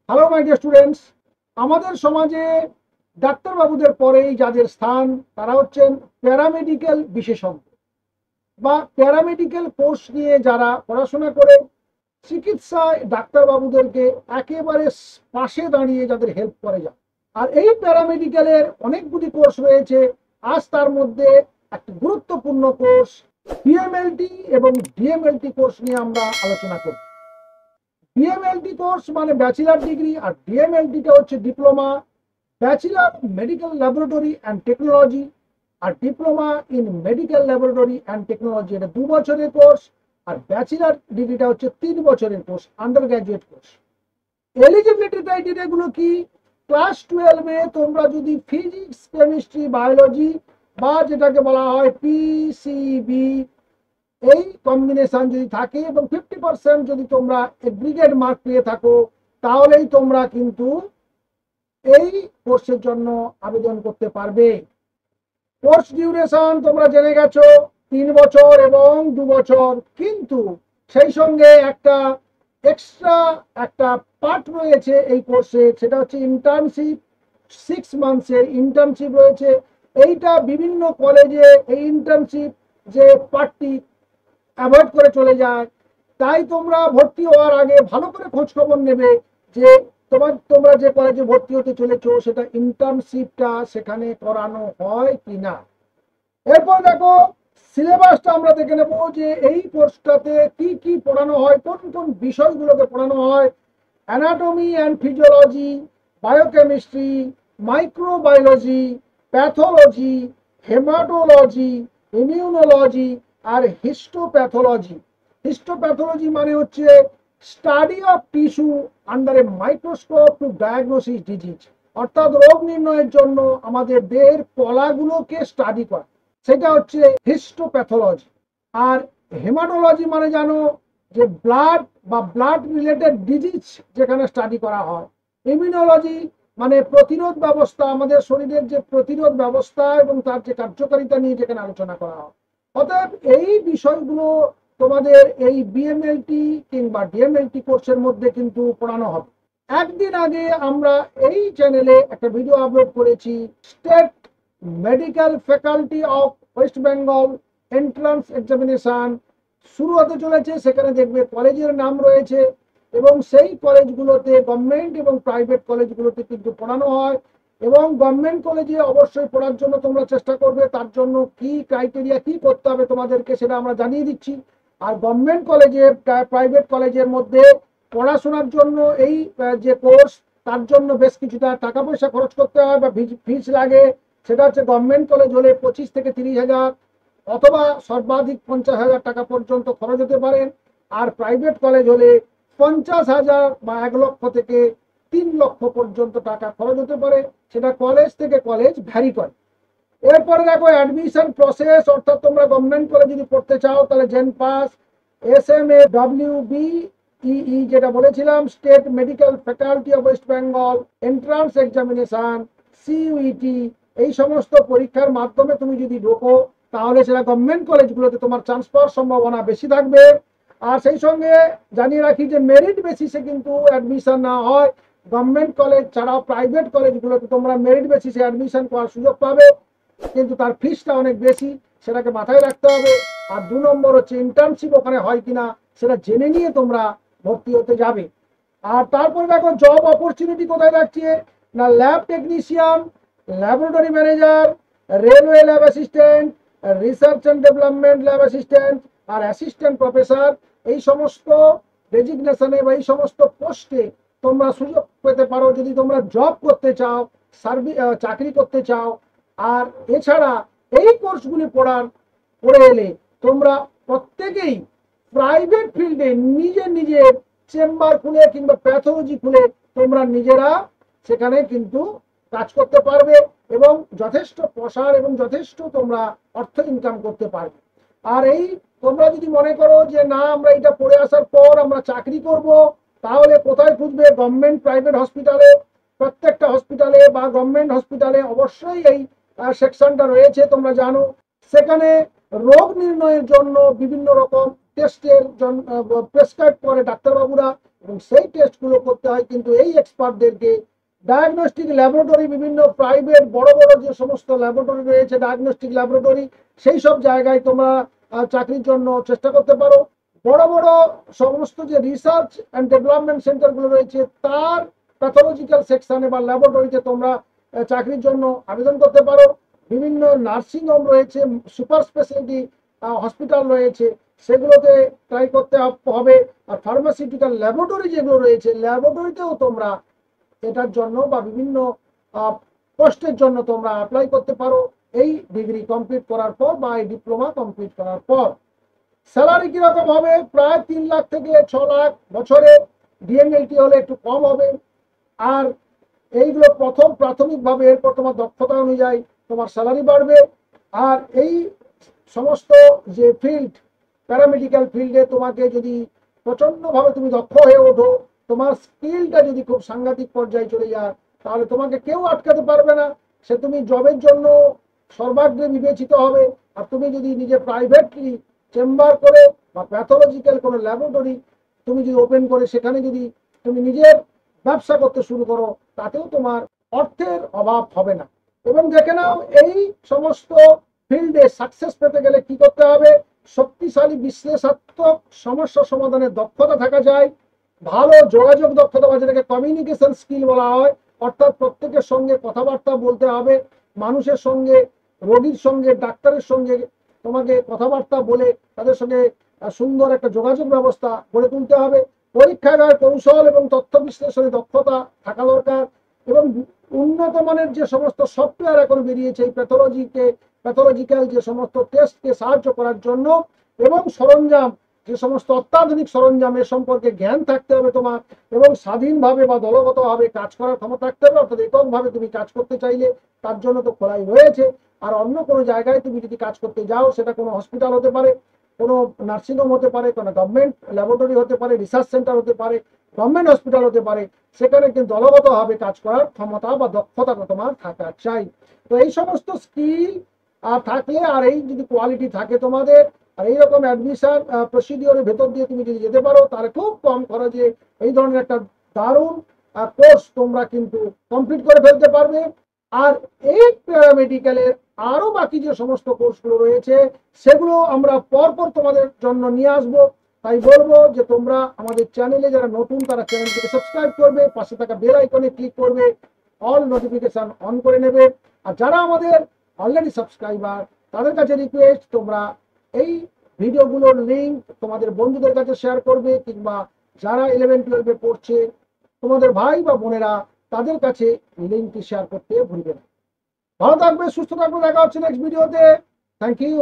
Hello my dear students, আমাদের সমাজে ডাক্তারবাবুদের পরেই যাদের স্থান তারা হচ্ছেন প্যারামেডিক্যাল বিশেষজ্ঞ বা প্যারামেডিক্যাল কোর্স নিয়ে যারা পড়াশোনা করে চিকিৎসায় ডাক্তারবাবুদেরকে একেবারে পাশে দাঁড়িয়ে যাদের হেল্প করে যায়। আর এই প্যারামেডিক্যালের অনেকগুলি কোর্স রয়েছে। আজ তার মধ্যে একটা গুরুত্বপূর্ণ কোর্স পিএমএলটি এবং ডিএমএলটি কোর্স নিয়ে আমরা আলোচনা করব। ডিএমএলটি কোর্স মানে ব্যাচেলার ডিগ্রি, আর ডিএমএলটিটা হচ্ছে diploma, bachelor medical laboratory and technology, আর diploma in medical laboratory and technology এটা 2 বছরের কোর্স, আর ব্যাচেলার ডিগ্রিটা হচ্ছে 3 বছরের course, under graduate course. Eligibility ক্রাইটেরিয়াগুলো কি? ক্লাস 12-এ তোমরা যদি ফিজিক্স, কেমিস্ট্রি, বায়োলজি বা যেটাকে বলা হয় পিসিবি এই কম্বিনেশন যদি থাকে এবং 50% যদি তোমরা এগ্রিগেট মার্ক পেয়ে থাকো, তাহলেই তোমরা কিন্তু এই কোর্সের জন্য আবেদন করতে পারবে। কোর্স ডিউরেশন তোমরা জেনে গেছো 3 বছর এবং 2 বছর, কিন্তু সেই সঙ্গে একটা এক্সট্রা একটা পার্ট রয়েছে এই কোর্সে, সেটা হচ্ছে ইন্টার্নশিপ। 6 মান্থসের ইন্টার্নশিপ রয়েছে। এইটা বিভিন্ন কলেজে এই ইন্টার্নশিপ যে পার্টটি অ্যাভয়েড করে চলে যায়। তাই তোমরা ভর্তি হওয়ার আগে ভালো করে খোঁজ খবর নেবে যে তোমরা যে কলেজে ভর্তি হতে চলেছো সেটা ইন্টার্নশিপটা সেখানে করানো হয় কিনা। এরপর দেখো সিলেবাসটা আমরা দেখে নেবো যে এই কোর্সটাতে কি কি পড়ানো হয়, কোন কোন বিষয়গুলোকে পড়ানো হয়। Anatomy and physiology, biochemistry, microbiology, pathology, haematology, immunology আর হিস্টোপ্যাথোলজি। হিস্টোপ্যাথোলজি মানে হচ্ছে study of tissue under a microscope to diagnosis disease, অর্থাৎ রোগ নির্ণয়ের জন্য আমাদের দেহের কলাগুলোকে স্টাডি করা, সেটা হচ্ছে হিস্টোপ্যাথোলজি। আর হেমাটোলজি মানে জানো যে ব্লাড বা ব্লাড রিলেটেড ডিজিজ যেখানে স্টাডি করা হয়। ইমিউনোলজি মানে প্রতিরোধ ব্যবস্থা, আমাদের শরীরের যে প্রতিরোধ ব্যবস্থা এবং তার যে কার্যকারিতা নিয়ে যেখানে আলোচনা করা হয়। অতএব এই বিষয়গুলো তোমাদের এই বিএমএলটি কিংবা ডিএমএলটি কোর্সের মধ্যে কিন্তু পড়ানো হবে। একদিন আগে আমরা এই চ্যানেলে একটা ভিডিও আপলোড করেছি, state medical faculty of West Bengal entrance examination শুরু হতে চলেছে। সেখানে দেখবে কলেজের নাম রয়েছে এবং সেই কলেজগুলোতে গভর্নমেন্ট এবং প্রাইভেট কলেজগুলোতে কিন্তু পড়ানো হয়। এবং গভর্নমেন্ট কলেজে অবশ্যই পড়ার জন্য তোমরা চেষ্টা করবে, তার জন্য কি ক্রাইটেরিয়া কি করতে হবে তোমাদেরকে সেটা আমরা জানিয়ে দিচ্ছি। আর গভর্নমেন্ট কলেজে প্রাইভেট কলেজের মধ্যে পড়াশোনার জন্য এই যে কোর্স, তার জন্য বেশ কিছুটা টাকা পয়সা খরচ করতে হয় বা ফিস লাগে। সেটা হচ্ছে গভর্নমেন্ট কলেজ হলে 25 থেকে 30 হাজার অথবা সর্বাধিক 50 হাজার টাকা পর্যন্ত খরচ হতে পারে। আর প্রাইভেট কলেজ হলে 50 হাজার বা 1 লক্ষ থেকে 3 লক্ষ পর্যন্ত টাকা খরচ হতে পারে। সেটা কলেজ থেকে কলেজ ভ্যারি করে। এরপরে দেখো অ্যাডমিশন প্রসেস, অর্থাৎ তোমরা গভর্নমেন্ট কলেজ যদি পড়তে চাও তাহলে জেন পাস, SMAWBEE যেটা বলেছিলাম state medical faculty of West Bengal entrance examination, CUET, এই সমস্ত পরীক্ষার মাধ্যমে তুমি যদি ঢোকো তাহলে সেটা গভর্নমেন্ট কলেজগুলোতে তোমার চান্স পাওয়ার সম্ভাবনা বেশি থাকবে। আর সেই সঙ্গে জানিয়ে রাখি যে মেরিট বেসিসে কিন্তু অ্যাডমিশন না হয়। গভর্নমেন্ট কলেজ ছাড়াও প্রাইভেট কলেজগুলোতে তোমরা মেরিট বেসিসে অ্যাডমিশন করার সুযোগ পাবে, কিন্তু তার ফিসটা অনেক বেশি, সেটাকে মাথায় রাখতে হবে। আর 2 নম্বর হচ্ছে ইন্টার্নশিপ ওখানে হয় কিনা সেটা জেনে নিয়ে তোমরা ভর্তি হতে যাবে। আর তারপরে দেখো জব অপরচুনিটি কোথায় রাখছে না, lab technician, laboratory manager, railway lab assistant, research and development lab assistant আর অ্যাসিস্ট্যান্ট প্রফেসর, এই সমস্ত ডেজিগনেশনে বা এই সমস্ত পোস্টে তোমরা সুযোগ পেতে পারো যদি তোমরা জব করতে চাও, চাকরি করতে চাও। আর এছাড়া এই কোর্সগুলি পড়ে এলে তোমরা প্রত্যেকেই প্রাইভেট ফিল্ডে নিজের চেম্বার খুলে কিংবা প্যাথোলজি খুলে তোমরা নিজেরা সেখানে কিন্তু কাজ করতে পারবে এবং যথেষ্ট প্রসার এবং যথেষ্ট তোমরা অর্থ ইনকাম করতে পারবে। আর এই তোমরা যদি মনে করো যে না আমরা এটা পড়ে আসার পর আমরা চাকরি করব, তাহলে কোথায় খুঁজবে? গভর্নমেন্ট প্রাইভেট হসপিটালে, প্রত্যেকটা হসপিটালে বা গভর্নমেন্ট হসপিটালে অবশ্যই এই সেকশনটা রয়েছে তোমরা জানো। সেখানে রোগ নির্ণয়ের জন্য বিভিন্ন রকম টেস্টের প্রেসক্রাইব করে ডাক্তারবাবুরা, এবং সেই টেস্টগুলো করতে হয় কিন্তু এই এক্সপার্টদেরকে। ডায়াগনস্টিক ল্যাবরেটরি, বিভিন্ন প্রাইভেট বড় বড় যে সমস্ত ল্যাবরেটরি রয়েছে, ডায়াগনস্টিক ল্যাবরেটরি, সেই সব জায়গায় তোমরা চাকরির জন্য চেষ্টা করতে পারো। বড় বড় সমস্ত যে রিসার্চ অ্যান্ড ডেভেলপমেন্ট সেন্টারগুলো রয়েছে তার প্যাথোলজিক্যাল সেকশনে বা ল্যাবরেটরিতে তোমরা চাকরির জন্য আবেদন করতে পারো। বিভিন্ন নার্সিং হোম রয়েছে, সুপার স্পেশালিটি হসপিটাল রয়েছে, সেগুলোতে ট্রাই করতে হবে। আর ফার্মাসিউটিক্যাল ল্যাবরেটরি যেগুলো রয়েছে, ল্যাবরেটরিতেও তোমরা এটার জন্য বা বিভিন্ন পোস্টের জন্য তোমরা অ্যাপ্লাই করতে পারো এই ডিগ্রি কমপ্লিট করার পর বা এই ডিপ্লোমা কমপ্লিট করার পর। স্যালারি কিরকম হবে? প্রায় 3 লাখ থেকে 6 লাখ বছরে। ডিএমএলটি হলে একটু কম হবে। আর এইগুলো প্রথম প্রাথমিকভাবে, এরপর তোমার দক্ষতা অনুযায়ী তোমার স্যালারি বাড়বে। আর এই সমস্ত যে ফিল্ড, প্যারামেডিক্যাল ফিল্ডে তোমাকে যদি প্রচণ্ডভাবে তুমি দক্ষ হয়ে ওঠো, তোমার স্কিলটা যদি খুব সাংঘাতিক পর্যায়ে চলে যায়, তাহলে তোমাকে কেউ আটকাতে পারবে না। সে তুমি জবের জন্য সর্বাগ্রে বিবেচিত হবে। আর তুমি যদি নিজে প্রাইভেটলি চেম্বার করে বা প্যাথোলজিক্যাল কোনো ল্যাবরেটরি তুমি যদি ওপেন করে সেখানে যদি তুমি নিজের ব্যবসা করতে শুরু করো, তাতেও তোমার অর্থের অভাব হবে না। এবং দেখে নাও, এই সমস্ত ফিল্ডে সাকসেস পেতে গেলে কি করতে হবে? শক্তিশালী বিশ্লেষণাত্মক সমস্যা সমাধানের দক্ষতা থাকা যায়, ভালো যোগাযোগ দক্ষতা বা যেটাকে কমিউনিকেশন স্কিল বলা হয়, অর্থাৎ প্রত্যেকের সঙ্গে কথাবার্তা বলতে হবে, মানুষের সঙ্গে, রোগীর সঙ্গে, ডাক্তারের সঙ্গে তোমাকে কথাবার্তা বলে তাদের সঙ্গে সুন্দর একটা যোগাযোগ ব্যবস্থা গড়ে তুলতে হবে। পরীক্ষাগার কৌশল এবং তথ্য বিশ্লেষণে দক্ষতা থাকা দরকার। এবং উন্নত মানের যে সমস্ত সফটওয়্যার এখন বেরিয়েছে এই প্যাথোলজিক্যাল যে সমস্ত টেস্টকে সাহায্য করার জন্য, এবং সরঞ্জাম, যে সমস্ত অত্যাধুনিক সরঞ্জাম, এ সম্পর্কে জ্ঞান থাকতে হবে তোমার। এবং স্বাধীনভাবে বা দলগতভাবে কাজ করার ক্ষমতা থাকতে হবে, অর্থাৎ এককভাবে তুমি কাজ করতে চাইলে তার জন্য তো খোলাই রয়েছে। আর অন্য কোনো জায়গায় তুমি যদি কাজ করতে যাও, সেটা কোনো হসপিটাল হতে পারে, কোনো নার্সিংহোম হতে পারে, কোনো গভর্নমেন্ট ল্যাবরেটরি হতে পারে, রিসার্চ সেন্টার হতে পারে, গভর্নমেন্ট হসপিটাল হতে পারে, সেখানে কিন্তু দলগতভাবে কাজ করার ক্ষমতা বা দক্ষতা তোমার থাকা চাই। তো এই সমস্ত স্কিল থাকলে, আর এই যদি কোয়ালিটি থাকে তোমাদের, আর এইরকম অ্যাডমিশন প্রসিডিওরের ভেতর দিয়ে তুমি যদি যেতে পারো, তাহলে খুব কম খরচে এই ধরনের একটা দারুণ কোর্স তোমরা কিন্তু কমপ্লিট করে ফেলতে পারবে। আর এই প্যারামেডিক্যালের আরো বাকি যে সমস্ত কোর্সগুলো রয়েছে, সেগুলো আমরা পরপর তোমাদের জন্য নিয়ে আসবো। তাই বলবো যে তোমরা আমাদের চ্যানেলে যারা নতুন, তারা চ্যানেলটিকে সাবস্ক্রাইব করবে, পাশে থাকা বেল আইকনে ক্লিক করবে, অল নোটিফিকেশন অন করে নেবে। আর যারা আমাদের অলরেডি সাবস্ক্রাইবার, তাদের কাছে রিকোয়েস্ট, তোমরা এই ভিডিওগুলোর লিঙ্ক তোমাদের বন্ধুদের কাছে শেয়ার করবে, কিংবা যারা 11-12 পড়ছে তোমাদের ভাই বা বোনেরা, তাদের কাছে লিঙ্কটি শেয়ার করতে ভুলবে না। ভালো থাকবে, সুস্থ থাকবে, দেখা হচ্ছে নেক্সট ভিডিওতে। Thank you.